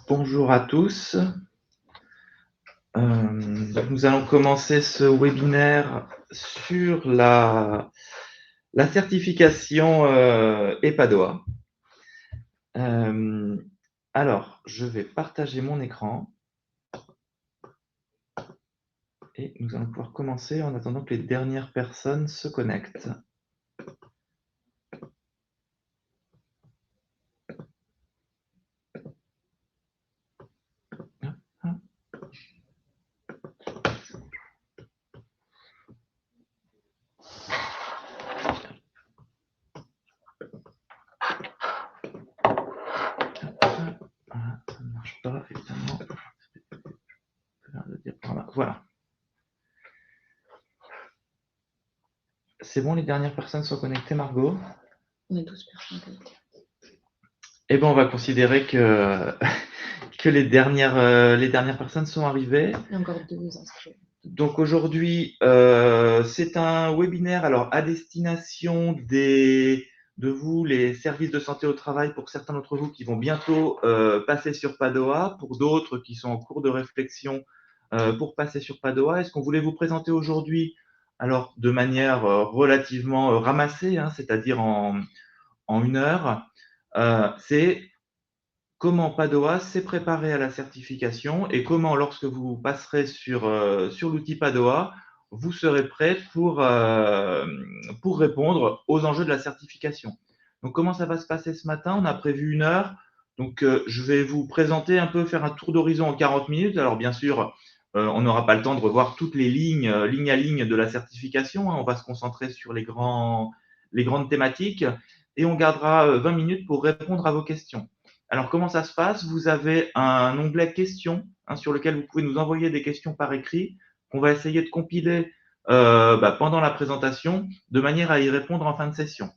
Bonjour à tous. Nous allons commencer ce webinaire sur la certification EPADOA. Alors, je vais partager mon écran et nous allons pouvoir commencer en attendant que les dernières personnes se connectent. Voilà, ça ne marche pas, évidemment. Voilà. C'est bon, les dernières personnes sont connectées, Margot? On est 12 personnes connectées. Eh bien, on va considérer que, que les dernières personnes sont arrivées. Il y a encore 2 inscrits. Donc aujourd'hui, c'est un webinaire alors à destination de vous, les services de santé au travail, pour certains d'entre vous qui vont bientôt passer sur Padoa, pour d'autres qui sont en cours de réflexion pour passer sur Padoa. Et ce qu'on voulait vous présenter aujourd'hui, alors de manière relativement ramassée, hein, c'est-à-dire en 1 heure, c'est comment Padoa s'est préparé à la certification et comment, lorsque vous passerez sur l'outil Padoa, vous serez prêt pour répondre aux enjeux de la certification. Donc, comment ça va se passer ce matin? On a prévu 1 heure. Donc, je vais vous présenter un peu, faire un tour d'horizon en 40 minutes. Alors, bien sûr, on n'aura pas le temps de revoir toutes les lignes, ligne à ligne de la certification, hein. On va se concentrer sur les grandes thématiques et on gardera 20 minutes pour répondre à vos questions. Alors, comment ça se passe? Vous avez un onglet questions, hein, sur lequel vous pouvez nous envoyer des questions par écrit qu'on va essayer de compiler pendant la présentation de manière à y répondre en fin de session.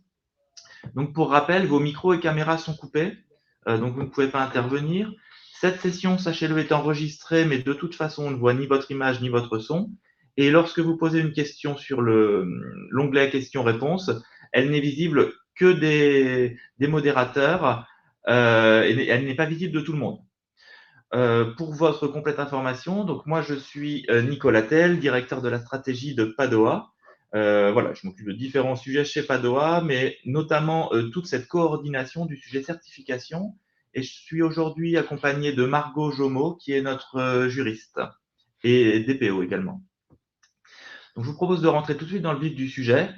Donc, pour rappel, vos micros et caméras sont coupés, donc vous ne pouvez pas intervenir. Cette session, sachez-le, est enregistrée, mais de toute façon, on ne voit ni votre image ni votre son. Et lorsque vous posez une question sur l'onglet questions-réponses, elle n'est visible que des modérateurs et elle n'est pas visible de tout le monde. Pour votre complète information, donc moi je suis Nicolas Tell, directeur de la stratégie de Padoa. Voilà, je m'occupe de différents sujets chez Padoa, mais notamment toute cette coordination du sujet certification. Et je suis aujourd'hui accompagné de Margot Jomeau, qui est notre juriste, et DPO également. Donc, je vous propose de rentrer tout de suite dans le vif du sujet.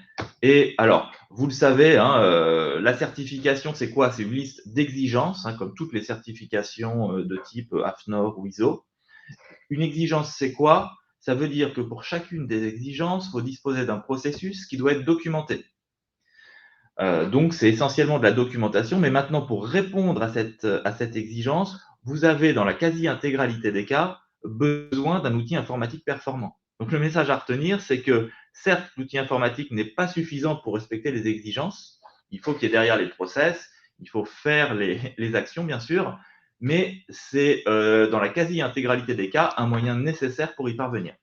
Et alors, vous le savez, hein, la certification, c'est quoi? C'est une liste d'exigences, hein, comme toutes les certifications de type AFNOR ou ISO. Une exigence, c'est quoi? Ça veut dire que pour chacune des exigences, il faut disposer d'un processus qui doit être documenté. Donc, c'est essentiellement de la documentation. Mais maintenant, pour répondre à cette exigence, vous avez, dans la quasi-intégralité des cas, besoin d'un outil informatique performant. Donc, le message à retenir, c'est que certes, l'outil informatique n'est pas suffisant pour respecter les exigences. Il faut qu'il y ait derrière les process, il faut faire les actions, bien sûr, mais c'est, dans la quasi-intégralité des cas, un moyen nécessaire pour y parvenir.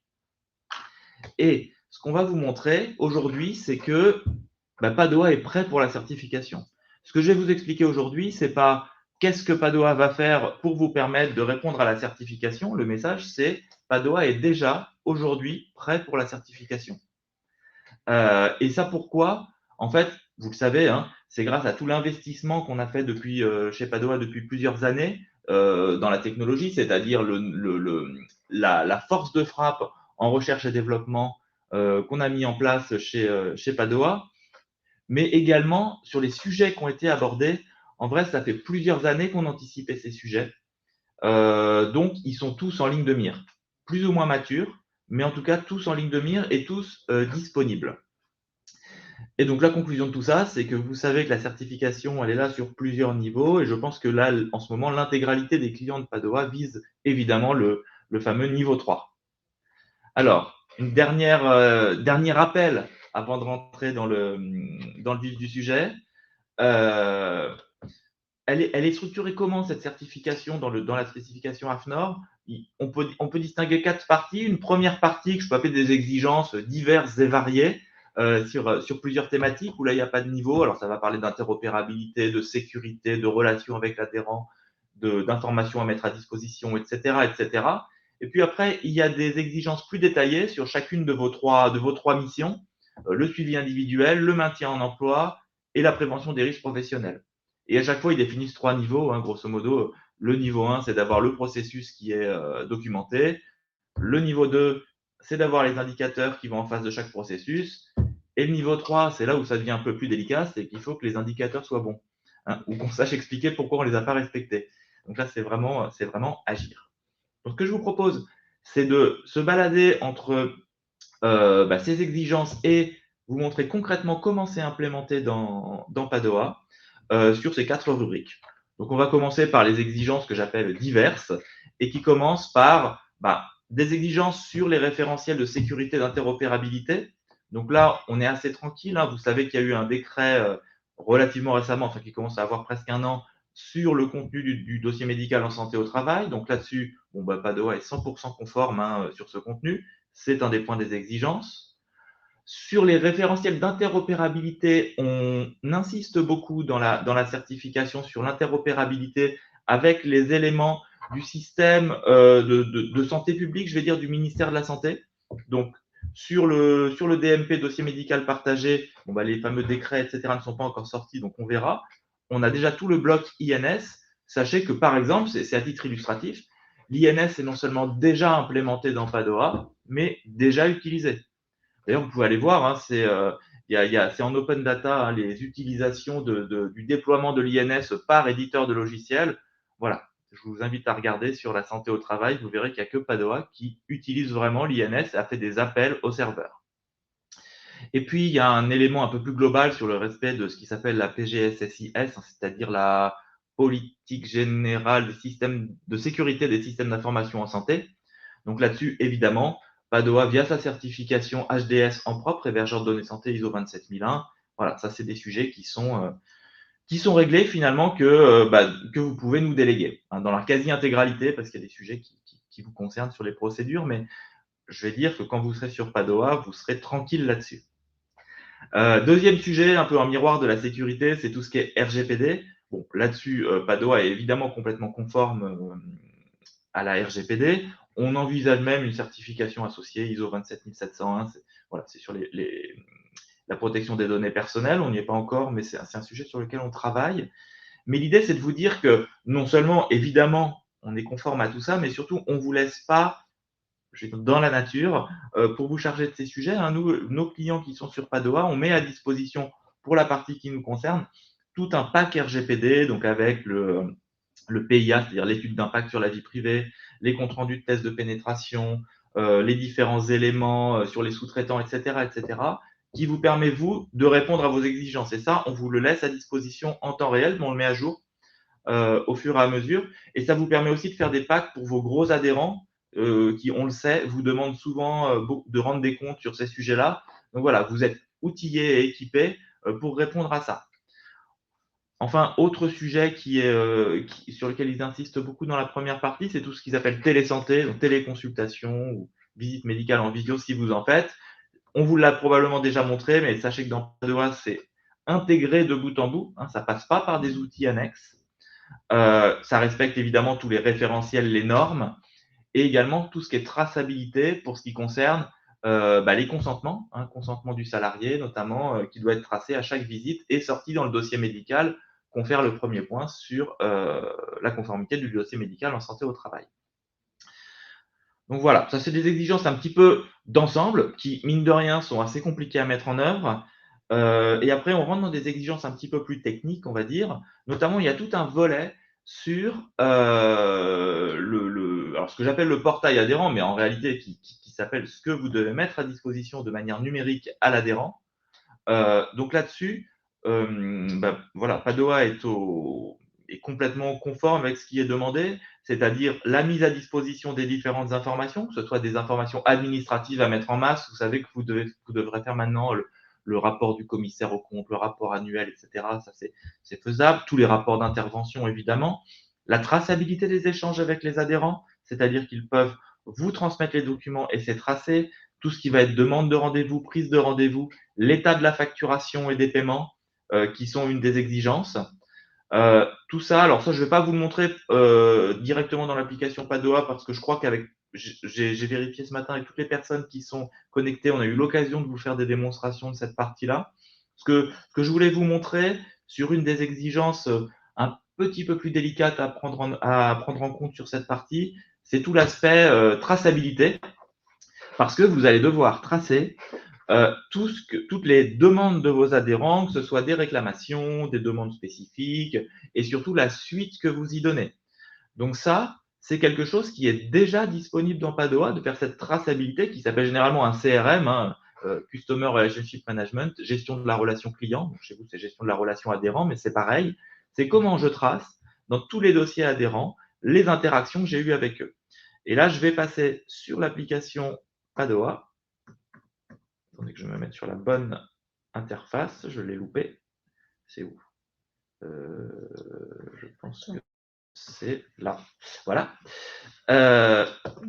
Et ce qu'on va vous montrer aujourd'hui, c'est que Padoa est prêt pour la certification. Ce que je vais vous expliquer aujourd'hui, ce n'est pas qu'est-ce que Padoa va faire pour vous permettre de répondre à la certification. Le message, c'est Padoa est déjà aujourd'hui prêt pour la certification. Et ça, pourquoi? En fait, vous le savez, hein, c'est grâce à tout l'investissement qu'on a fait depuis, chez Padoa depuis plusieurs années dans la technologie, c'est-à-dire la force de frappe en recherche et développement qu'on a mis en place chez Padoa, mais également sur les sujets qui ont été abordés. En vrai, ça fait plusieurs années qu'on anticipait ces sujets. Donc, ils sont tous en ligne de mire, plus ou moins matures, mais en tout cas tous en ligne de mire et tous disponibles. Et donc, la conclusion de tout ça, c'est que vous savez que la certification, elle est là sur plusieurs niveaux. Et je pense que là, en ce moment, l'intégralité des clients de Padoa vise évidemment le fameux niveau 3. Alors, dernier rappel avant de rentrer dans le vif du sujet. Elle est structurée comment, cette certification dans la spécification AFNOR? On peut distinguer 4 parties. Une première partie que je peux appeler des exigences diverses et variées sur plusieurs thématiques où là, il n'y a pas de niveau. Alors, ça va parler d'interopérabilité, de sécurité, de relations avec l'adhérent, d'informations à mettre à disposition, etc., etc. Et puis après, il y a des exigences plus détaillées sur chacune de vos trois missions, le suivi individuel, le maintien en emploi et la prévention des risques professionnels. Et à chaque fois, ils définissent 3 niveaux, hein, grosso modo. Le niveau 1, c'est d'avoir le processus qui est documenté. Le niveau 2, c'est d'avoir les indicateurs qui vont en face de chaque processus. Et le niveau 3, c'est là où ça devient un peu plus délicat, c'est qu'il faut que les indicateurs soient bons, hein, ou qu'on sache expliquer pourquoi on ne les a pas respectés. Donc là, c'est vraiment agir. Donc, ce que je vous propose, c'est de se balader entre ces exigences et vous montrer concrètement comment c'est implémenté dans Padoa sur ces 4 rubriques. Donc, on va commencer par les exigences que j'appelle diverses et qui commencent par des exigences sur les référentiels de sécurité d'interopérabilité. Donc là, on est assez tranquille, hein. Vous savez qu'il y a eu un décret relativement récemment, enfin qui commence à avoir presque un an, sur le contenu du dossier médical en santé au travail. Donc là-dessus, Padoa est 100% conforme, hein, sur ce contenu. C'est un des points des exigences. Sur les référentiels d'interopérabilité, on insiste beaucoup dans la certification sur l'interopérabilité avec les éléments du système de santé publique, je vais dire du ministère de la Santé. Donc, sur le DMP, dossier médical partagé, les fameux décrets, etc., ne sont pas encore sortis, donc on verra. On a déjà tout le bloc INS. Sachez que, par exemple, c'est à titre illustratif, l'INS est non seulement déjà implémenté dans Padoa, mais déjà utilisé. D'ailleurs, vous pouvez aller voir, hein, c'est en open data, hein, les utilisations du déploiement de l'INS par éditeur de logiciels. Voilà, je vous invite à regarder sur la santé au travail. Vous verrez qu'il n'y a que Padoa qui utilise vraiment l'INS et a fait des appels au serveur. Et puis, il y a un élément un peu plus global sur le respect de ce qui s'appelle la PGSSIS, hein, c'est-à-dire la politique générale des systèmes de sécurité des systèmes d'information en santé. Donc là-dessus, évidemment, Padoa, via sa certification HDS en propre, hébergeur de données santé ISO 27001, voilà, ça c'est des sujets qui sont réglés finalement que vous pouvez nous déléguer, hein, dans la quasi-intégralité, parce qu'il y a des sujets qui vous concernent sur les procédures, mais je vais dire que quand vous serez sur Padoa, vous serez tranquille là-dessus. Deuxième sujet, un peu un miroir de la sécurité, c'est tout ce qui est RGPD. Bon, là-dessus, Padoa est évidemment complètement conforme à la RGPD. On envisage même une certification associée ISO 27701. Voilà, c'est sur la protection des données personnelles. On n'y est pas encore, mais c'est un sujet sur lequel on travaille. Mais l'idée, c'est de vous dire que non seulement, évidemment, on est conforme à tout ça, mais surtout, on ne vous laisse pas dans la nature pour vous charger de ces sujets. Hein. Nous, nos clients qui sont sur Padoa, on met à disposition, pour la partie qui nous concerne, tout un pack RGPD, donc avec le PIA, c'est-à-dire l'étude d'impact sur la vie privée, les comptes rendus de tests de pénétration, les différents éléments sur les sous-traitants, etc., qui vous permet, vous, de répondre à vos exigences. Et ça, on vous le laisse à disposition en temps réel, mais on le met à jour au fur et à mesure. Et ça vous permet aussi de faire des packs pour vos gros adhérents qui, on le sait, vous demandent souvent de rendre des comptes sur ces sujets-là. Donc voilà, vous êtes outillés et équipés pour répondre à ça. Enfin, autre sujet sur lequel ils insistent beaucoup dans la première partie, c'est tout ce qu'ils appellent télésanté, donc téléconsultation ou visite médicale en vidéo si vous en faites. On vous l'a probablement déjà montré, mais sachez que dans Padoa, c'est intégré de bout en bout. Hein, ça ne passe pas par des outils annexes. Ça respecte évidemment tous les référentiels, les normes, et également tout ce qui est traçabilité pour ce qui concerne les consentements, hein, consentement du salarié notamment, qui doit être tracé à chaque visite et sorti dans le dossier médical, confère le premier point sur la conformité du dossier médical en santé au travail. Donc voilà, ça c'est des exigences un petit peu d'ensemble qui, mine de rien, sont assez compliquées à mettre en œuvre. Et après, on rentre dans des exigences un petit peu plus techniques, on va dire. Notamment, il y a tout un volet sur alors ce que j'appelle le portail adhérent, mais en réalité qui s'appelle ce que vous devez mettre à disposition de manière numérique à l'adhérent. Donc là-dessus, voilà, Padoa est complètement conforme avec ce qui est demandé, c'est-à-dire la mise à disposition des différentes informations, que ce soit des informations administratives à mettre en masse. Vous savez que vous devrez faire maintenant le rapport du commissaire aux comptes, le rapport annuel, etc. Ça, c'est faisable. Tous les rapports d'intervention, évidemment. La traçabilité des échanges avec les adhérents, c'est-à-dire qu'ils peuvent vous transmettre les documents et c'est tracé. Tout ce qui va être demande de rendez-vous, prise de rendez-vous, l'état de la facturation et des paiements, qui sont une des exigences. Tout ça, alors ça, je ne vais pas vous le montrer directement dans l'application Padoa parce que je crois qu'avec j'ai vérifié ce matin avec toutes les personnes qui sont connectées, on a eu l'occasion de vous faire des démonstrations de cette partie-là. Ce que je voulais vous montrer sur une des exigences un petit peu plus délicates à prendre en compte sur cette partie, c'est tout l'aspect traçabilité, parce que vous allez devoir tracer toutes les demandes de vos adhérents, que ce soit des réclamations, des demandes spécifiques, et surtout la suite que vous y donnez. Donc ça, c'est quelque chose qui est déjà disponible dans Padoa, de faire cette traçabilité qui s'appelle généralement un CRM, hein, Customer Relationship Management, gestion de la relation client. Donc, chez vous, c'est gestion de la relation adhérent, mais c'est pareil. C'est comment je trace dans tous les dossiers adhérents les interactions que j'ai eues avec eux. Et là, je vais passer sur l'application Padoa. Attendez que je me mette sur la bonne interface. Je l'ai loupé. C'est où Je pense que c'est là. Voilà.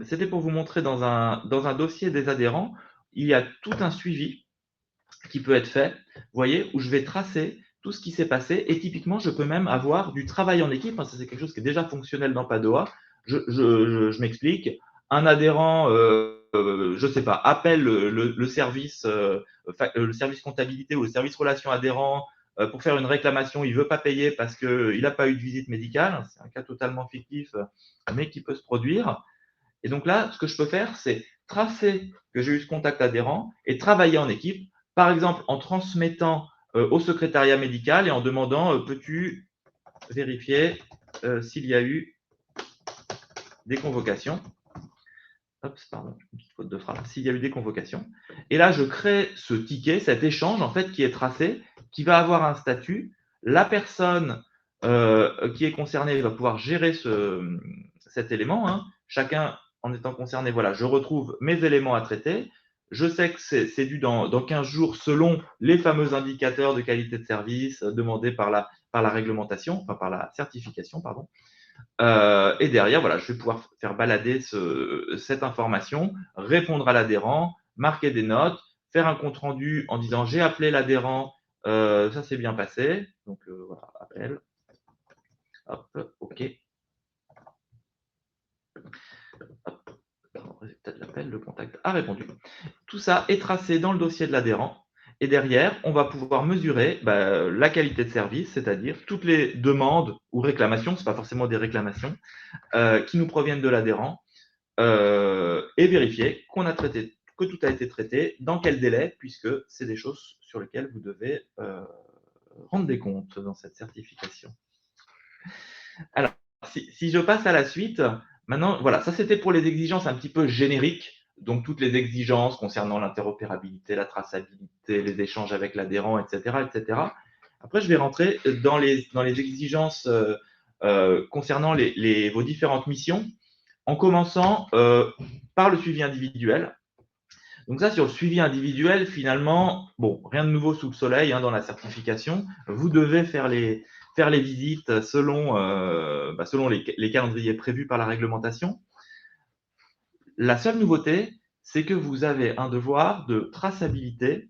C'était pour vous montrer dans un dossier des adhérents, il y a tout un suivi qui peut être fait, vous voyez, où je vais tracer tout ce qui s'est passé. Et typiquement, je peux même avoir du travail en équipe. Ça, c'est quelque chose qui est déjà fonctionnel dans Padoa. Je m'explique. Un adhérent, je ne sais pas, appelle le service comptabilité ou le service relation adhérent pour faire une réclamation. Il ne veut pas payer parce qu'il n'a pas eu de visite médicale. C'est un cas totalement fictif, mais qui peut se produire. Et donc là, ce que je peux faire, c'est tracer que j'ai eu ce contact adhérent et travailler en équipe, par exemple en transmettant au secrétariat médical et en demandant peux-tu vérifier s'il y a eu des convocations. Hop, pardon, une petite faute de frappe. S'il y a eu des convocations. Et là, je crée ce ticket, cet échange en fait qui est tracé, qui va avoir un statut. La personne qui est concernée va pouvoir gérer cet élément. Hein. Chacun en étant concerné, voilà, je retrouve mes éléments à traiter. Je sais que c'est dû dans 15 jours selon les fameux indicateurs de qualité de service demandés par la réglementation, enfin par la certification, pardon. Et derrière, voilà, je vais pouvoir faire balader cette information, répondre à l'adhérent, marquer des notes, faire un compte rendu en disant j'ai appelé l'adhérent, ça s'est bien passé. Donc voilà, appel. Hop, OK. Hop, résultat de l'appel, le contact a répondu. Tout ça est tracé dans le dossier de l'adhérent. Et derrière, on va pouvoir mesurer la qualité de service, c'est-à-dire toutes les demandes ou réclamations, ce n'est pas forcément des réclamations, qui nous proviennent de l'adhérent, et vérifier que tout a été traité, dans quel délai, puisque c'est des choses sur lesquelles vous devez rendre des comptes dans cette certification. Alors, si je passe à la suite, maintenant, voilà, ça c'était pour les exigences un petit peu génériques, donc toutes les exigences concernant l'interopérabilité, la traçabilité, les échanges avec l'adhérent, etc., etc. Après, je vais rentrer dans les exigences concernant vos différentes missions, en commençant par le suivi individuel. Donc ça, sur le suivi individuel, finalement, bon, rien de nouveau sous le soleil hein, dans la certification. Vous devez faire les visites selon les calendriers prévus par la réglementation. La seule nouveauté, c'est que vous avez un devoir de traçabilité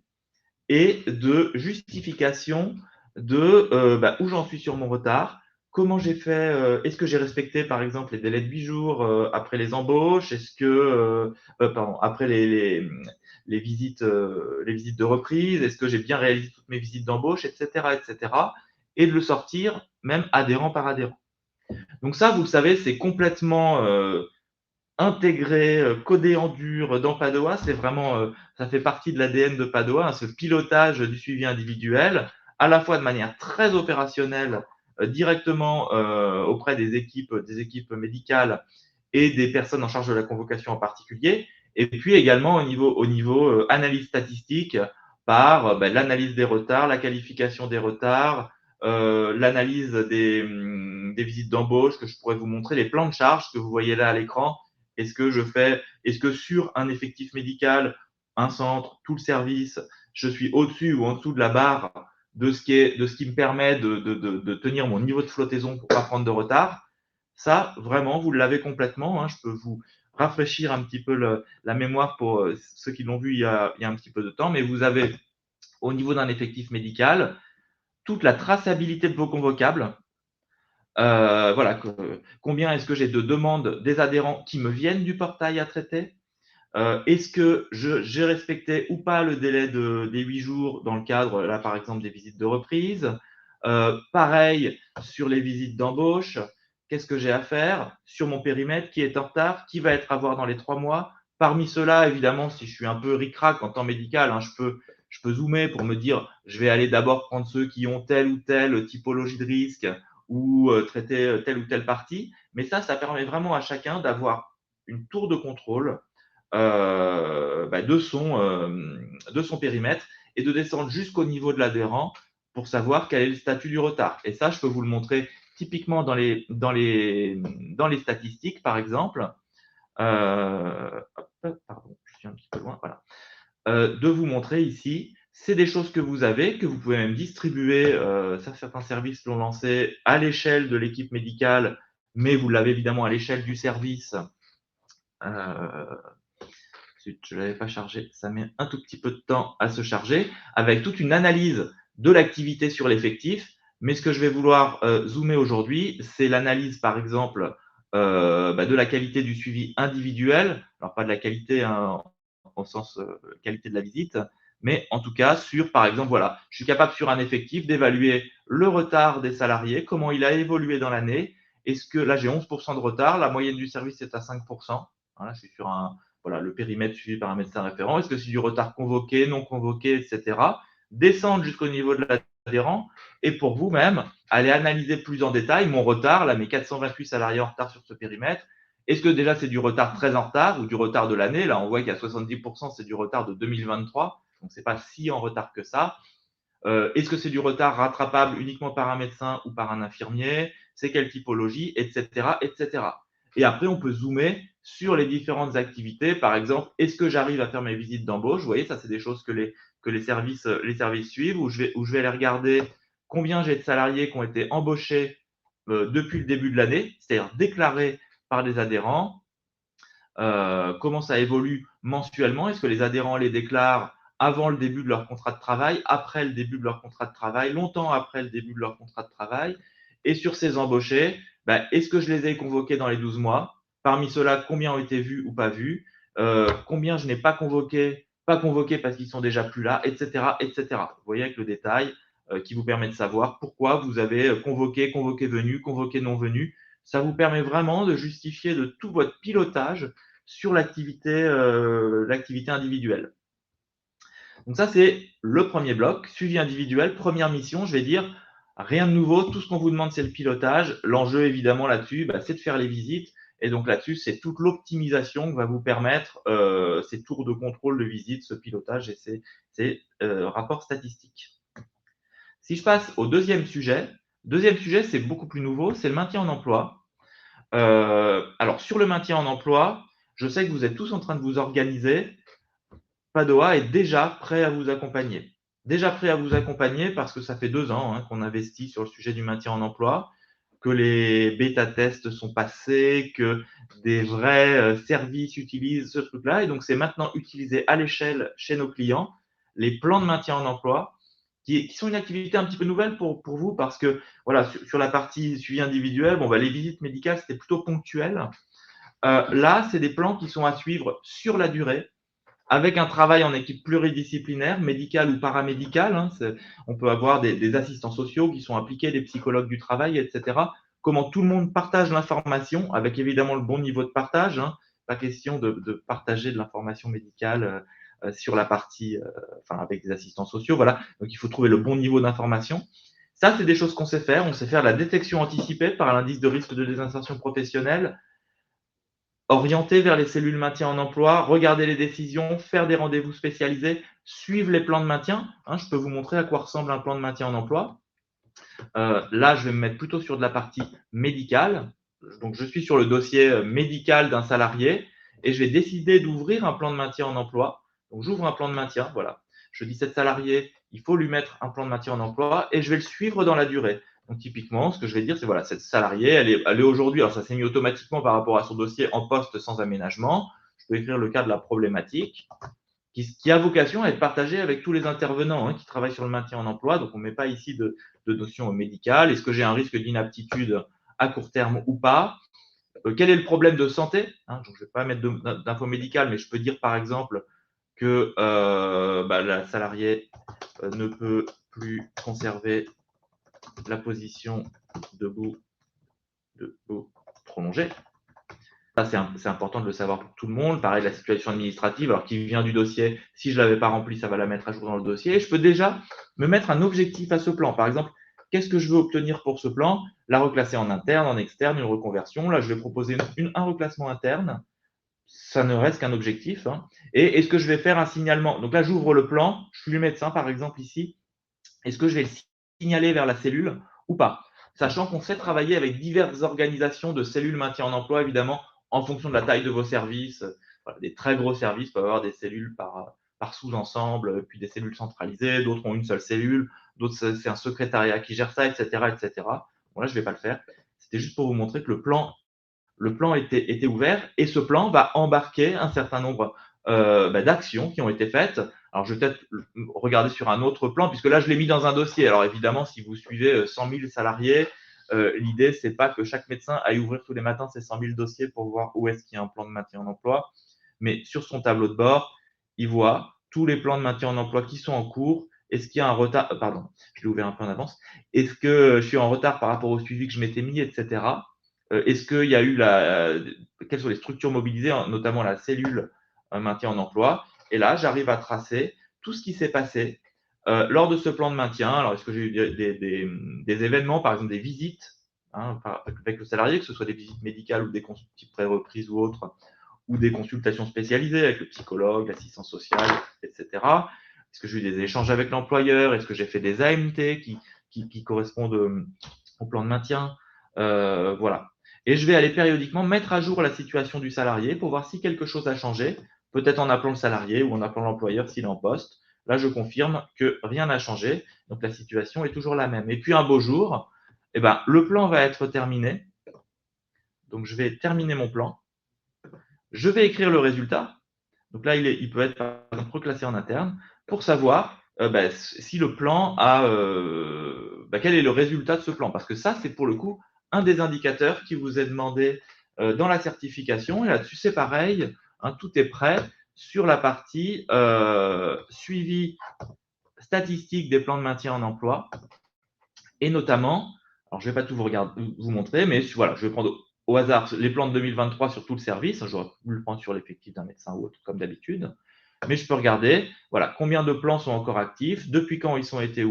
et de justification de où j'en suis sur mon retard, comment j'ai fait, est-ce que j'ai respecté par exemple les délais de 8 jours après les embauches, est-ce que, après les visites de reprise, est-ce que j'ai bien réalisé toutes mes visites d'embauche, etc., etc., et de le sortir même adhérent par adhérent. Donc ça, vous le savez, c'est complètement intégré, codé en dur dans Padoa, c'est vraiment, ça fait partie de l'ADN de Padoa, hein, ce pilotage du suivi individuel, à la fois de manière très opérationnelle, directement auprès des équipes médicales et des personnes en charge de la convocation en particulier, et puis également au niveau analyse statistique par l'analyse des retards, la qualification des retards, l'analyse des visites d'embauche que je pourrais vous montrer, les plans de charge que vous voyez là à l'écran. Est-ce que sur un effectif médical, un centre, tout le service, je suis au-dessus ou en dessous de la barre de ce qui me permet de tenir mon niveau de flottaison pour ne pas prendre de retard? Ça, vraiment, vous l'avez complètement. Hein. Je peux vous rafraîchir un petit peu la mémoire pour ceux qui l'ont vu il y a un petit peu de temps, mais vous avez, au niveau d'un effectif médical, toute la traçabilité de vos convocables. Voilà, combien est-ce que j'ai de demandes des adhérents qui me viennent du portail à traiter? Est-ce que j'ai respecté ou pas le délai des 8 jours dans le cadre, là, par exemple, des visites de reprise? Pareil sur les visites d'embauche, qu'est-ce que j'ai à faire? Sur mon périmètre, qui est en retard? Qui va être à voir dans les 3 mois? Parmi ceux-là, évidemment, si je suis un peu ric-rac en temps médical, hein, je peux zoomer pour me dire, je vais aller d'abord prendre ceux qui ont telle ou telle typologie de risque ou traiter telle ou telle partie. Mais ça permet vraiment à chacun d'avoir une tour de contrôle de son périmètre et de descendre jusqu'au niveau de l'adhérent pour savoir quel est le statut du retard. Et ça, je peux vous le montrer typiquement dans les statistiques, par exemple. Pardon, je suis un petit peu loin. Voilà. De vous montrer ici, c'est des choses que vous avez, que vous pouvez même distribuer. Certains services l'ont lancé à l'échelle de l'équipe médicale, mais vous l'avez évidemment à l'échelle du service. Je ne l'avais pas chargé, ça met un tout petit peu de temps à se charger, avec toute une analyse de l'activité sur l'effectif. Mais ce que je vais vouloir zoomer aujourd'hui, c'est l'analyse, par exemple, de la qualité du suivi individuel. Alors, pas de la qualité hein, au sens qualité de la visite, mais en tout cas sur, par exemple, voilà, je suis capable sur un effectif d'évaluer le retard des salariés, comment il a évolué dans l'année. Est-ce que là, j'ai 11% de retard, la moyenne du service est à 5%. Voilà, je suis sur voilà, le périmètre suivi par un médecin référent. Est-ce que c'est du retard convoqué, non convoqué, etc. Descendre jusqu'au niveau de l'adhérent et pour vous-même, aller analyser plus en détail mon retard, là, mes 428 salariés en retard sur ce périmètre. Est-ce que déjà c'est du retard très en retard ou du retard de l'année? Là, on voit qu'il y a 70%, c'est du retard de 2023, donc c'est pas si en retard que ça. Est-ce que c'est du retard rattrapable uniquement par un médecin ou par un infirmier? C'est quelle typologie, etc., etc. Et après, on peut zoomer sur les différentes activités. Par exemple, est-ce que j'arrive à faire mes visites d'embauche? Vous voyez, ça, c'est des choses que les services suivent, où je vais aller regarder combien j'ai de salariés qui ont été embauchés depuis le début de l'année, c'est-à-dire déclarés par des adhérents. Comment ça évolue mensuellement? Est-ce que les adhérents les déclarent avant le début de leur contrat de travail, après le début de leur contrat de travail, longtemps après le début de leur contrat de travail? Et sur ces embauchés, est-ce que je les ai convoqués dans les 12 mois? Parmi ceux-là, combien ont été vus ou pas vus? Combien je n'ai pas convoqués parce qu'ils sont déjà plus là, etc., etc. Vous voyez avec le détail qui vous permet de savoir pourquoi vous avez convoqué venu, convoqué non venu. Ça vous permet vraiment de justifier de tout votre pilotage sur l'activité individuelle. Donc ça, c'est le premier bloc, suivi individuel, première mission, je vais dire, rien de nouveau, tout ce qu'on vous demande, c'est le pilotage. L'enjeu, évidemment, là-dessus, c'est de faire les visites. Et donc là-dessus, c'est toute l'optimisation que va vous permettre ces tours de contrôle de visite, ce pilotage et ces rapports statistiques. Si je passe au deuxième sujet, c'est beaucoup plus nouveau, c'est le maintien en emploi. Alors, sur le maintien en emploi, je sais que vous êtes tous en train de vous organiser. Padoa est déjà prêt à vous accompagner. Déjà prêt à vous accompagner parce que ça fait 2 ans qu'on investit sur le sujet du maintien en emploi, que les bêta-tests sont passés, que des vrais services utilisent ce truc-là. Et donc, c'est maintenant utilisé à l'échelle chez nos clients, les plans de maintien en emploi, qui sont une activité un petit peu nouvelle pour vous parce que voilà, sur la partie suivi individuel, les visites médicales, c'était plutôt ponctuel. Là, c'est des plans qui sont à suivre sur la durée, avec un travail en équipe pluridisciplinaire, médicale ou paramédicale. On peut avoir des assistants sociaux qui sont impliqués, des psychologues du travail, etc. Comment tout le monde partage l'information, avec évidemment le bon niveau de partage. Pas question de partager de l'information médicale sur la partie, avec des assistants sociaux. Voilà. Donc, il faut trouver le bon niveau d'information. Ça, c'est des choses qu'on sait faire. On sait faire la détection anticipée par l'indice de risque de désinsertion professionnelle, orienter vers les cellules maintien en emploi, regarder les décisions, faire des rendez-vous spécialisés, suivre les plans de maintien. Je peux vous montrer à quoi ressemble un plan de maintien en emploi. Là, je vais me mettre plutôt sur de la partie médicale. Donc, je suis sur le dossier médical d'un salarié et je vais décider d'ouvrir un plan de maintien en emploi. Donc, j'ouvre un plan de maintien, voilà. Je dis cet salarié, il faut lui mettre un plan de maintien en emploi et je vais le suivre dans la durée. Donc, typiquement, ce que je vais dire, c'est voilà, cette salariée, elle est aujourd'hui, alors ça s'est mis automatiquement par rapport à son dossier en poste sans aménagement. Je peux écrire le cas de la problématique qui a vocation à être partagée avec tous les intervenants qui travaillent sur le maintien en emploi. Donc, on ne met pas ici de notion médicale. Est-ce que j'ai un risque d'inaptitude à court terme ou pas. Quel est le problème de santé, hein, je ne vais pas mettre d'infos médicales, mais je peux dire par exemple que la salariée ne peut plus conserver la position debout prolongée. Ça, c'est important de le savoir pour tout le monde. Pareil, la situation administrative, alors qui vient du dossier, si je ne l'avais pas rempli, ça va la mettre à jour dans le dossier. Et je peux déjà me mettre un objectif à ce plan. Par exemple, qu'est-ce que je veux obtenir pour ce plan? La reclasser en interne, en externe, une reconversion. Là, je vais proposer un reclassement interne. Ça ne reste qu'un objectif. Hein. Et est-ce que je vais faire un signalement? Donc là, j'ouvre le plan. Je suis le médecin, par exemple, ici. Est-ce que je vais le signaler vers la cellule ou pas? Sachant qu'on sait travailler avec diverses organisations de cellules maintien en emploi, évidemment, en fonction de la taille de vos services. Voilà, des très gros services peuvent avoir des cellules par sous-ensemble, puis des cellules centralisées, d'autres ont une seule cellule, d'autres c'est un secrétariat qui gère ça, etc. etc. Bon, là, je ne vais pas le faire. C'était juste pour vous montrer que le plan était ouvert et ce plan va embarquer un certain nombre d'actions qui ont été faites. Alors, je vais peut-être regarder sur un autre plan, puisque là, je l'ai mis dans un dossier. Alors, évidemment, si vous suivez 100 000 salariés, l'idée, c'est pas que chaque médecin aille ouvrir tous les matins ses 100 000 dossiers pour voir où est-ce qu'il y a un plan de maintien en emploi. Mais sur son tableau de bord, il voit tous les plans de maintien en emploi qui sont en cours. Est-ce qu'il y a un retard? Pardon, je l'ai ouvert un peu en avance. Est-ce que je suis en retard par rapport au suivi que je m'étais mis, etc. Est-ce qu'il y a eu quelles sont les structures mobilisées, notamment la cellule maintien en emploi? Et là, j'arrive à tracer tout ce qui s'est passé lors de ce plan de maintien. Alors, est-ce que j'ai eu des événements, par exemple des visites avec le salarié, que ce soit des visites médicales ou des type pré-reprise ou autres, ou des consultations spécialisées avec le psychologue, l'assistant social, etc. Est-ce que j'ai eu des échanges avec l'employeur? Est-ce que j'ai fait des AMT qui correspondent au plan de maintien? Voilà. Et je vais aller périodiquement mettre à jour la situation du salarié pour voir si quelque chose a changé, peut-être en appelant le salarié ou en appelant l'employeur s'il est en poste. Là, je confirme que rien n'a changé, donc la situation est toujours la même. Et puis un beau jour, le plan va être terminé. Donc, je vais terminer mon plan. Je vais écrire le résultat. Donc là, il peut être par exemple reclassé en interne pour savoir si le plan a quel est le résultat de ce plan. Parce que ça, c'est pour le coup un des indicateurs qui vous est demandé dans la certification. Et là-dessus, c'est pareil, hein, tout est prêt sur la partie suivi statistique des plans de maintien en emploi. Et notamment, alors je ne vais pas tout vous montrer, mais voilà, je vais prendre au hasard les plans de 2023 sur tout le service. J'aurais pu le prendre sur l'effectif d'un médecin ou autre, comme d'habitude. Mais je peux regarder voilà, combien de plans sont encore actifs, depuis quand ils ont été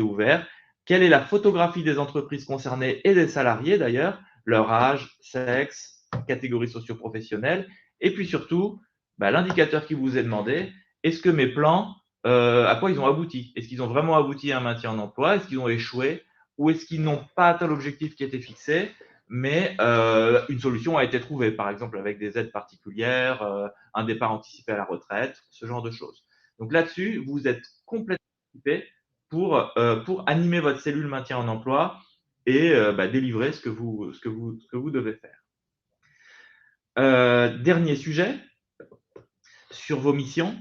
ouverts, quelle est la photographie des entreprises concernées et des salariés d'ailleurs, leur âge, sexe, catégorie socio-professionnelle, et puis surtout, l'indicateur qui vous est demandé, est-ce que mes plans, à quoi ils ont abouti? Est-ce qu'ils ont vraiment abouti à un maintien en emploi? Est-ce qu'ils ont échoué? Ou est-ce qu'ils n'ont pas atteint l'objectif qui était fixé, mais une solution a été trouvée, par exemple avec des aides particulières, un départ anticipé à la retraite, ce genre de choses. Donc là-dessus, vous êtes complètement équipé pour animer votre cellule maintien en emploi et délivrer ce que vous devez faire. Dernier sujet sur vos missions.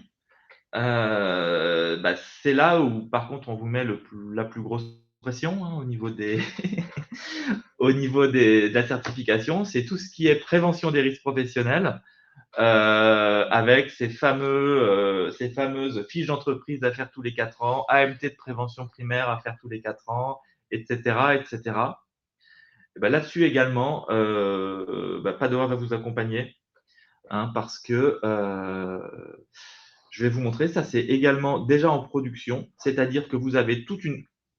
C'est là où, par contre, on vous met la plus grosse pression au niveau de la certification. C'est tout ce qui est prévention des risques professionnels avec ces fameuses fiches d'entreprise à faire tous les 4 ans, AMT de prévention primaire à faire tous les 4 ans, etc. etc. Là-dessus également, Padova va vous accompagner parce que je vais vous montrer, ça c'est également déjà en production, c'est-à-dire que vous avez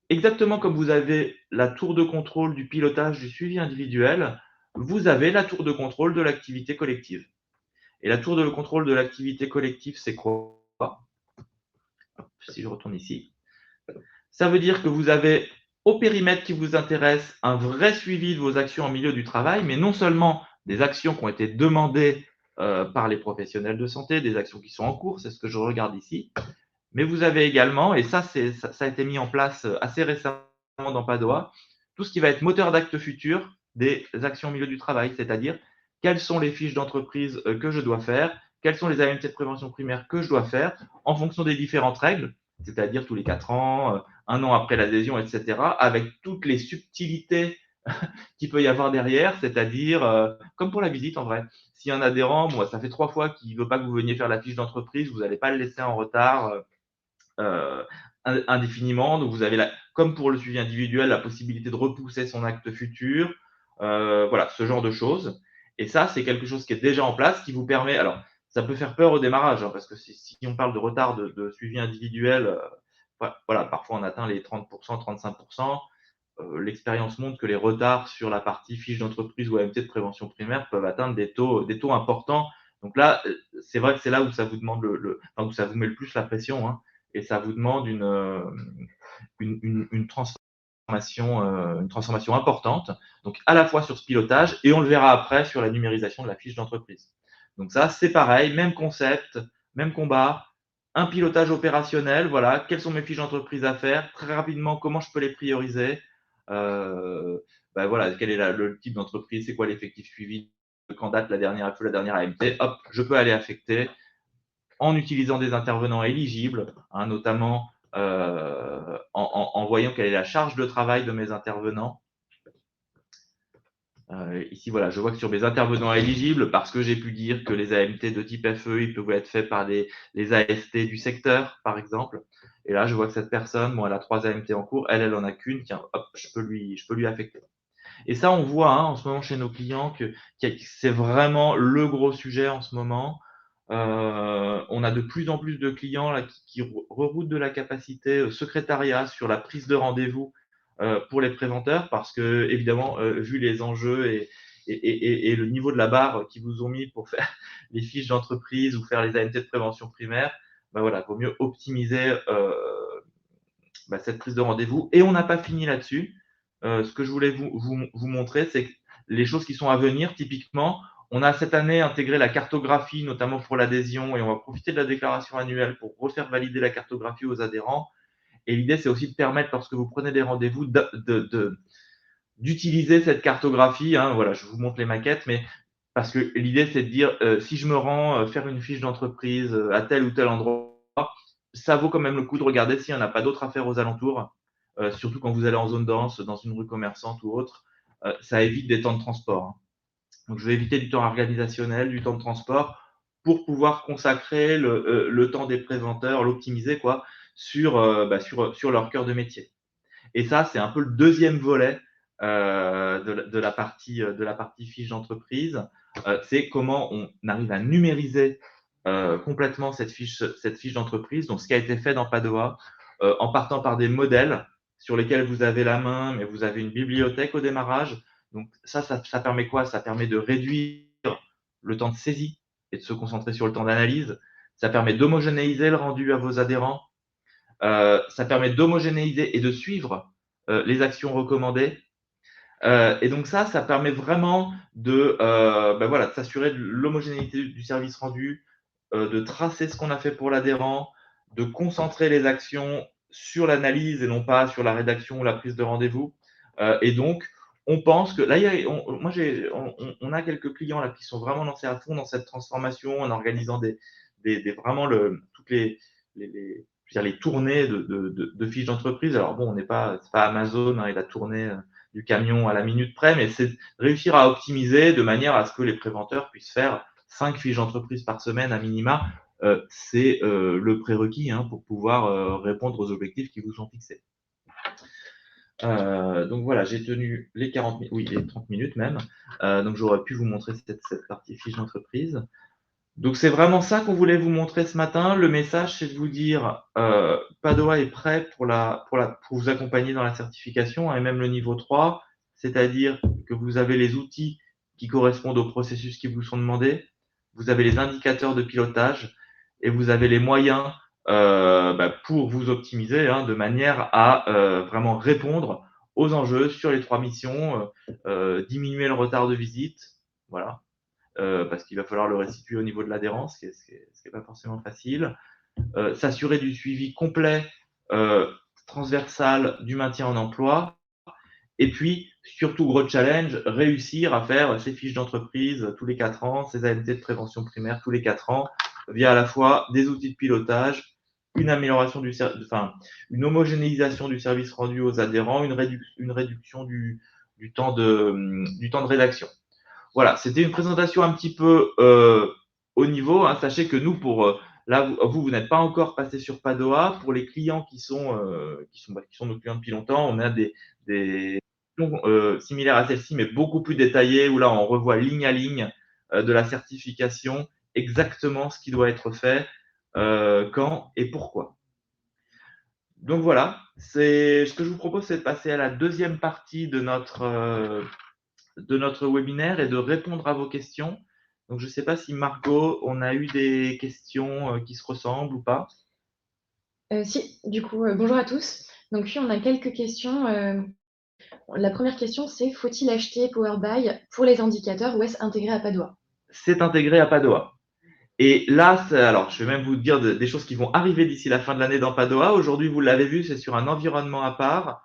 exactement comme vous avez la tour de contrôle du pilotage du suivi individuel, vous avez la tour de contrôle de l'activité collective. Et la tour de contrôle de l'activité collective, c'est quoi? Si je retourne ici, ça veut dire que vous avez au périmètre qui vous intéresse un vrai suivi de vos actions en milieu du travail, mais non seulement des actions qui ont été demandées par les professionnels de santé, des actions qui sont en cours, c'est ce que je regarde ici, mais vous avez également, et ça a été mis en place assez récemment dans Padova, tout ce qui va être moteur d'actes futurs des actions au milieu du travail, c'est-à-dire quelles sont les fiches d'entreprise que je dois faire, quelles sont les AMT de prévention primaire que je dois faire en fonction des différentes règles, c'est-à-dire tous les 4 ans, 1 an après l'adhésion, etc., avec toutes les subtilités qu'il peut y avoir derrière, c'est-à-dire, comme pour la visite en vrai, si un adhérent, bon, ça fait 3 fois qu'il ne veut pas que vous veniez faire la fiche d'entreprise, vous n'allez pas le laisser en retard indéfiniment. Donc vous avez, comme pour le suivi individuel, la possibilité de repousser son acte futur, voilà, ce genre de choses. Et ça, c'est quelque chose qui est déjà en place, qui vous permet, alors ça peut faire peur au démarrage, hein, parce que si on parle de retard de suivi individuel, voilà, parfois on atteint les 30%, 35%. L'expérience montre que les retards sur la partie fiche d'entreprise ou AMT de prévention primaire peuvent atteindre des taux importants. Donc là, c'est vrai que c'est là où ça vous demande où ça vous met le plus la pression, hein, et ça vous demande une transformation importante. Donc à la fois sur ce pilotage, et on le verra après sur la numérisation de la fiche d'entreprise. Donc ça, c'est pareil, même concept, même combat, un pilotage opérationnel, voilà, quelles sont mes fiches d'entreprise à faire, très rapidement, comment je peux les prioriser, voilà, quel est le type d'entreprise, c'est quoi l'effectif suivi, quand date la dernière AMT, hop, je peux aller affecter en utilisant des intervenants éligibles, hein, notamment en voyant quelle est la charge de travail de mes intervenants. Ici, voilà, je vois que sur mes intervenants éligibles, parce que j'ai pu dire que les AMT de type FE, ils peuvent être faits par les AST du secteur, par exemple. Et là, je vois que cette personne, bon, elle a 3 AMT en cours, elle en a qu'une, tiens, hop, je peux lui affecter. Et ça, on voit, hein, en ce moment chez nos clients que c'est vraiment le gros sujet en ce moment. On a de plus en plus de clients là, qui reroutent de la capacité secrétariat sur la prise de rendez-vous pour les préventeurs, parce que évidemment, vu les enjeux et le niveau de la barre qu'ils vous ont mis pour faire les fiches d'entreprise ou faire les AMT de prévention primaire, voilà, vaut mieux optimiser cette prise de rendez-vous. Et on n'a pas fini là-dessus. Ce que je voulais vous montrer, c'est que les choses qui sont à venir, typiquement, on a cette année intégré la cartographie, notamment pour l'adhésion, et on va profiter de la déclaration annuelle pour refaire valider la cartographie aux adhérents. Et l'idée, c'est aussi de permettre, lorsque vous prenez des rendez-vous, d'utiliser cette cartographie. Hein, voilà, je vous montre les maquettes, mais parce que l'idée, c'est de dire, si je me rends faire une fiche d'entreprise à tel ou tel endroit, ça vaut quand même le coup de regarder s'il n'y en a pas d'autres à faire aux alentours, surtout quand vous allez en zone dense, dans une rue commerçante ou autre. Ça évite des temps de transport. Hein. Donc, je vais éviter du temps organisationnel, du temps de transport, pour pouvoir consacrer le temps des préventeurs, l'optimiser quoi, sur leur cœur de métier. Et ça, c'est un peu le deuxième volet de la partie fiche d'entreprise. C'est comment on arrive à numériser complètement cette fiche d'entreprise. Donc, ce qui a été fait dans Padoa, en partant par des modèles sur lesquels vous avez la main, mais vous avez une bibliothèque au démarrage. Donc, ça permet quoi? Ça permet de réduire le temps de saisie et de se concentrer sur le temps d'analyse. Ça permet d'homogénéiser le rendu à vos adhérents. Ça permet d'homogénéiser et de suivre les actions recommandées. Et donc ça permet vraiment de s'assurer de l'homogénéité du service rendu, de tracer ce qu'on a fait pour l'adhérent, de concentrer les actions sur l'analyse et non pas sur la rédaction ou la prise de rendez-vous. Et donc, on pense que là, on a quelques clients là qui sont vraiment lancés à fond dans cette transformation en organisant vraiment toutes les tournées de fiches d'entreprise. Alors bon, c'est pas Amazon et la tournée du camion à la minute près, mais c'est réussir à optimiser de manière à ce que les préventeurs puissent faire 5 fiches d'entreprise par semaine à minima. C'est le prérequis pour pouvoir répondre aux objectifs qui vous sont fixés. Donc voilà, j'ai tenu les 30 minutes même. Donc j'aurais pu vous montrer cette partie fiche d'entreprise. Donc c'est vraiment ça qu'on voulait vous montrer ce matin. Le message, c'est de vous dire Padoa est prêt pour vous accompagner dans la certification, et même le niveau 3, c'est-à-dire que vous avez les outils qui correspondent aux processus qui vous sont demandés, vous avez les indicateurs de pilotage et vous avez les moyens pour vous optimiser de manière à vraiment répondre aux enjeux sur les 3 missions, diminuer le retard de visite, voilà, parce qu'il va falloir le restituer au niveau de l'adhérence, ce qui est pas forcément facile. S'assurer du suivi complet, transversal du maintien en emploi. Et puis, surtout, gros challenge, réussir à faire ces fiches d'entreprise tous les 4 ans, ces AMT de prévention primaire tous les 4 ans, via à la fois des outils de pilotage, une homogénéisation du service rendu aux adhérents, une réduction du du temps de rédaction. Voilà, c'était une présentation un petit peu haut niveau, hein. Sachez que nous, là, vous n'êtes pas encore passé sur Padoa. Pour les clients qui sont nos clients depuis longtemps, on a des similaires à celle-ci, mais beaucoup plus détaillées, où là, on revoit ligne à ligne de la certification, exactement ce qui doit être fait, quand et pourquoi. Donc voilà, ce que je vous propose, c'est de passer à la deuxième partie de notre webinaire et de répondre à vos questions. Donc, je ne sais pas si Margot, on a eu des questions qui se ressemblent ou pas. Si, du coup, bonjour à tous. Donc oui, on a quelques questions. La première question, c'est faut-il acheter Power BI pour les indicateurs ou est-ce intégré à Padoa? C'est intégré à Padoa. Et là, alors, je vais même vous dire des choses qui vont arriver d'ici la fin de l'année dans Padoa. Aujourd'hui, vous l'avez vu, c'est sur un environnement à part.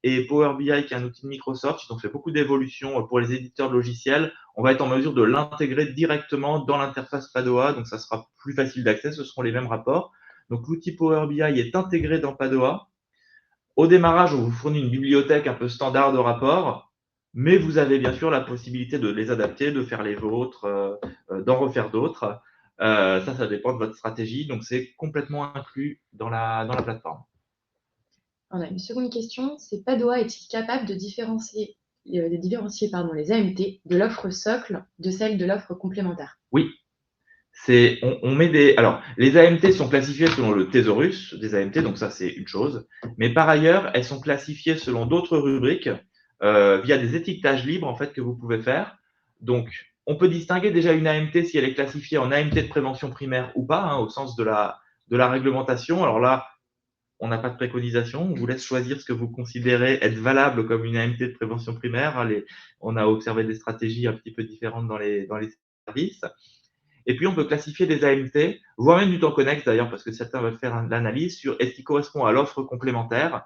Et Power BI, qui est un outil de Microsoft, ils ont fait beaucoup d'évolutions pour les éditeurs de logiciels. On va être en mesure de l'intégrer directement dans l'interface Padoa. Donc, ça sera plus facile d'accès. Ce seront les mêmes rapports. Donc, l'outil Power BI est intégré dans Padoa. Au démarrage, on vous fournit une bibliothèque un peu standard de rapports, mais vous avez bien sûr la possibilité de les adapter, de faire les vôtres, d'en refaire d'autres. Ça dépend de votre stratégie. Donc, c'est complètement inclus dans la plateforme. On a une seconde question, c'est Padoa est-il capable de différencier les AMT de l'offre socle de celle de l'offre complémentaire? Oui. On met alors, les AMT sont classifiées selon le thésaurus des AMT, donc ça, c'est une chose. Mais par ailleurs, elles sont classifiées selon d'autres rubriques via des étiquetages libres, en fait, que vous pouvez faire. Donc, on peut distinguer déjà une AMT si elle est classifiée en AMT de prévention primaire ou pas, hein, au sens de la réglementation. Alors là, on n'a pas de préconisation. On vous laisse choisir ce que vous considérez être valable comme une AMT de prévention primaire. On a observé des stratégies un petit peu différentes dans les services. Et puis, on peut classifier des AMT, voire même du temps connexe d'ailleurs, parce que certains veulent faire l'analyse sur est-ce qu'il correspond à l'offre complémentaire.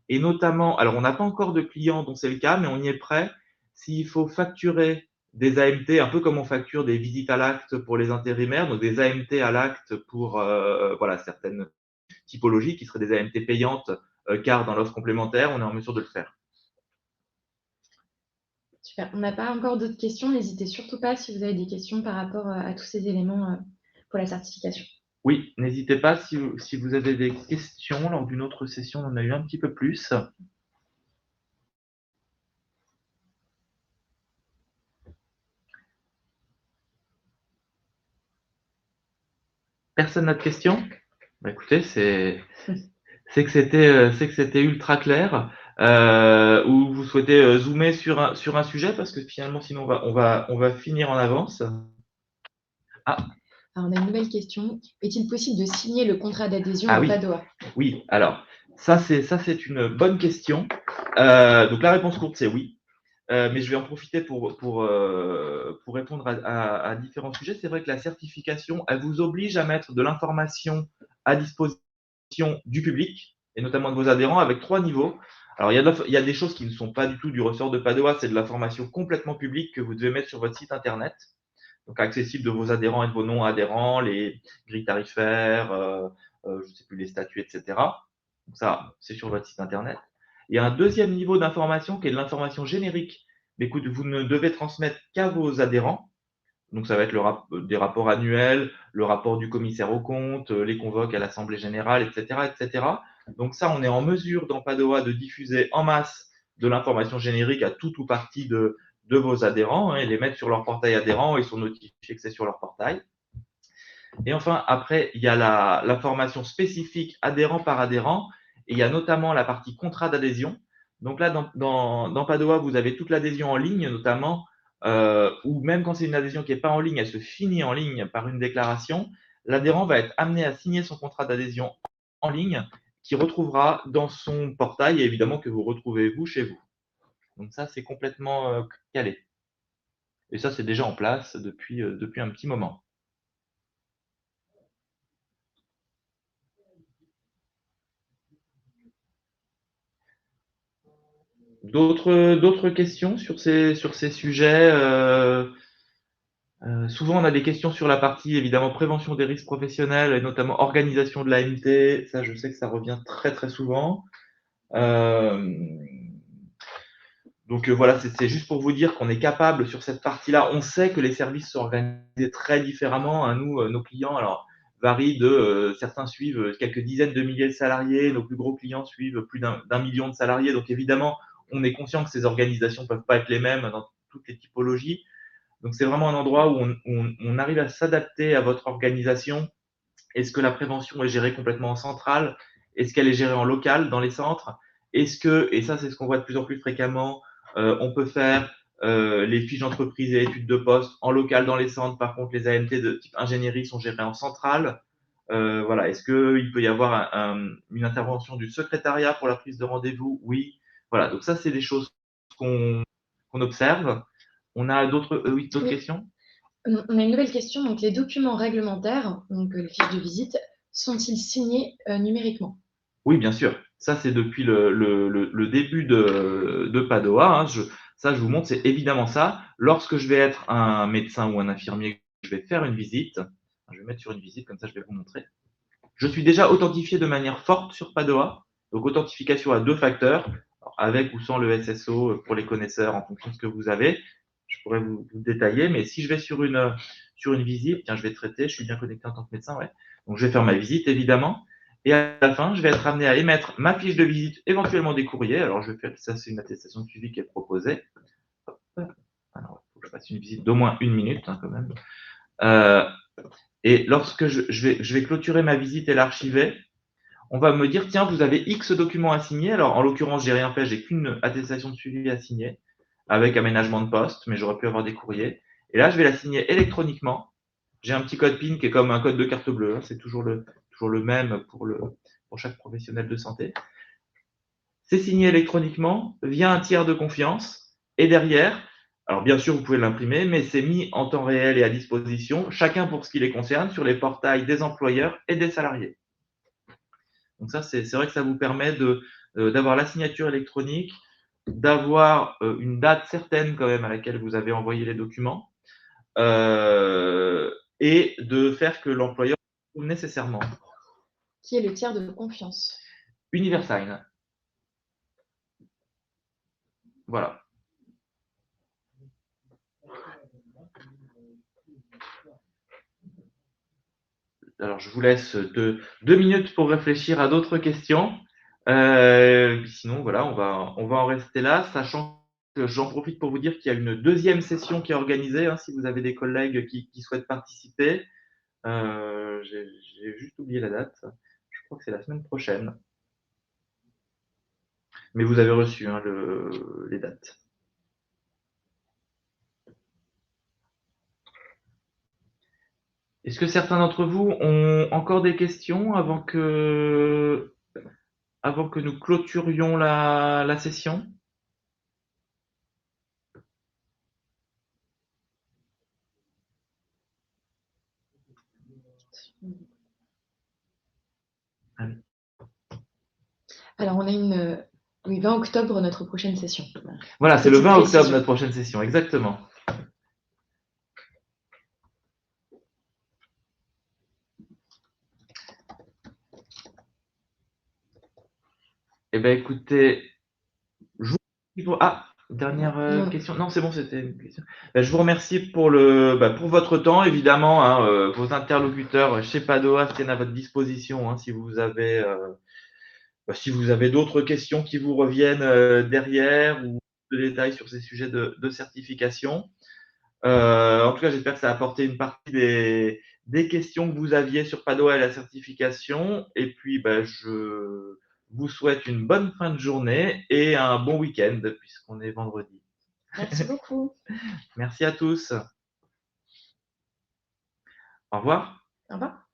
Et notamment, alors on n'a pas encore de clients dont c'est le cas, mais on y est prêt. S'il faut facturer des AMT, un peu comme on facture des visites à l'acte pour les intérimaires, donc des AMT à l'acte pour certaines typologies qui seraient des AMT payantes, car dans l'offre complémentaire, on est en mesure de le faire. Super. On n'a pas encore d'autres questions. N'hésitez surtout pas si vous avez des questions par rapport à tous ces éléments pour la certification. Oui, n'hésitez pas si vous avez des questions. Lors d'une autre session, on en a eu un petit peu plus. Personne n'a de questions? Bah, écoutez, c'est que c'était ultra clair. Ou vous souhaitez zoomer sur un sujet parce que finalement, sinon, on va finir en avance. Ah, Alors, on a une nouvelle question. Est-il possible de signer le contrat d'adhésion Ah en oui. Padoa? Oui, alors, ça, c'est une bonne question. Donc, la réponse courte, c'est oui. Mais je vais en profiter pour répondre à différents sujets. C'est vrai que la certification, elle vous oblige à mettre de l'information à disposition du public, et notamment de vos adhérents, avec 3 niveaux. Alors, il y a des choses qui ne sont pas du tout du ressort de Padoa, c'est de l'information complètement publique que vous devez mettre sur votre site internet, donc accessible de vos adhérents et de vos non-adhérents, les grilles tarifaires, je ne sais plus, les statuts, etc. Donc ça, c'est sur votre site internet. Il y a un deuxième niveau d'information qui est de l'information générique. Mais écoute, vous ne devez transmettre qu'à vos adhérents. Donc ça va être des rapports annuels, le rapport du commissaire aux comptes, les convoques à l'Assemblée générale, etc., etc. Donc ça, on est en mesure dans Padoa de diffuser en masse de l'information générique à tout ou partie de vos adhérents, hein, et les mettre sur leur portail adhérent et sont notifiés que c'est sur leur portail. Et enfin, après, il y a l'information spécifique adhérent par adhérent, et il y a notamment la partie contrat d'adhésion. Donc là, dans Padoa, vous avez toute l'adhésion en ligne, notamment, ou même quand c'est une adhésion qui n'est pas en ligne, elle se finit en ligne par une déclaration. L'adhérent va être amené à signer son contrat d'adhésion en ligne, qui retrouvera dans son portail, et évidemment que vous retrouvez vous chez vous. Donc ça, c'est complètement calé. Et ça, c'est déjà en place depuis un petit moment. D'autres questions sur ces sujets? Souvent, on a des questions sur la partie, évidemment, prévention des risques professionnels et notamment organisation de l'AMT. Ça, je sais que ça revient très, très souvent. Donc voilà, c'est juste pour vous dire qu'on est capable sur cette partie-là. On sait que les services sont organisés très différemment, hein. Nous, nos clients alors varient de, certains suivent quelques dizaines de milliers de salariés, nos plus gros clients suivent plus d'un million de salariés. Donc évidemment, on est conscient que ces organisations peuvent pas être les mêmes dans toutes les typologies. Donc c'est vraiment un endroit où on arrive à s'adapter à votre organisation. Est-ce que la prévention est gérée complètement en centrale? Est-ce qu'elle est gérée en local dans les centres? Est-ce que, et ça c'est ce qu'on voit de plus en plus fréquemment, on peut faire les fiches d'entreprise et études de poste en local dans les centres. Par contre, les AMT de type ingénierie sont gérées en centrale. Voilà. Est-ce qu'il peut y avoir une intervention du secrétariat pour la prise de rendez-vous? Oui. Voilà. Donc ça, c'est des choses qu'on observe. On a d'autres oui, d'autres Oui. questions? On a une nouvelle question. Donc, les documents réglementaires, donc les fiches de visite, sont-ils signés numériquement? Oui, bien sûr. Ça, c'est depuis le début de Padoa, hein. Ça, je vous montre, c'est évidemment ça. Lorsque je vais être un médecin ou un infirmier, je vais faire une visite. Je vais mettre sur une visite, comme ça, je vais vous montrer. Je suis déjà authentifié de manière forte sur Padoa. Donc, authentification à 2 facteurs, alors, avec ou sans le SSO pour les connaisseurs, en fonction de ce que vous avez. Je pourrais vous détailler, mais si je vais sur une visite, tiens, je vais traiter, je suis bien connecté en tant que médecin, ouais. Donc, je vais faire ma visite, évidemment. Et à la fin, je vais être amené à émettre ma fiche de visite, éventuellement des courriers. Alors, je vais faire ça, c'est une attestation de suivi qui est proposée. Hop. Alors, il faut que je fasse une visite d'au moins 1 minute, hein, quand même. Et lorsque je vais clôturer ma visite et l'archiver, on va me dire, tiens, vous avez X documents à signer. Alors, en l'occurrence, j'ai rien fait, j'ai qu'une attestation de suivi à signer avec aménagement de poste, mais j'aurais pu avoir des courriers. Et là, je vais la signer électroniquement. J'ai un petit code PIN qui est comme un code de carte bleue, hein. C'est toujours le même pour chaque professionnel de santé. C'est signé électroniquement via un tiers de confiance. Et derrière, alors bien sûr, vous pouvez l'imprimer, mais c'est mis en temps réel et à disposition, chacun pour ce qui les concerne, sur les portails des employeurs et des salariés. Donc ça, c'est vrai que ça vous permet d'avoir la signature électronique, d'avoir une date certaine quand même à laquelle vous avez envoyé les documents, et de faire que l'employeur trouve nécessairement. Qui est le tiers de confiance? Universign. Voilà. Alors, je vous laisse 2 minutes pour réfléchir à d'autres questions. Sinon, voilà, on va en rester là, sachant que j'en profite pour vous dire qu'il y a une deuxième session qui est organisée, hein, si vous avez des collègues qui souhaitent participer. J'ai juste oublié la date. Je crois que c'est la semaine prochaine. Mais vous avez reçu, hein, les dates. Est-ce que certains d'entre vous ont encore des questions avant que nous clôturions la session? Alors, on a oui, 20 octobre, notre prochaine session. Voilà, c'est le Petite 20 octobre, précision. notre prochaine session, exactement. Eh bien, écoutez, je vous dernière Non. question. Non, c'est bon, c'était une question. Je vous remercie pour pour votre temps, évidemment, hein, vos interlocuteurs chez Padoa tiennent à votre disposition, hein, si vous avez d'autres questions qui vous reviennent derrière ou de détails sur ces sujets de certification. En tout cas, j'espère que ça a apporté une partie des questions que vous aviez sur Padoa et la certification. Et puis, je vous souhaite une bonne fin de journée et un bon week-end puisqu'on est vendredi. Merci beaucoup. Merci à tous. Au revoir. Au revoir.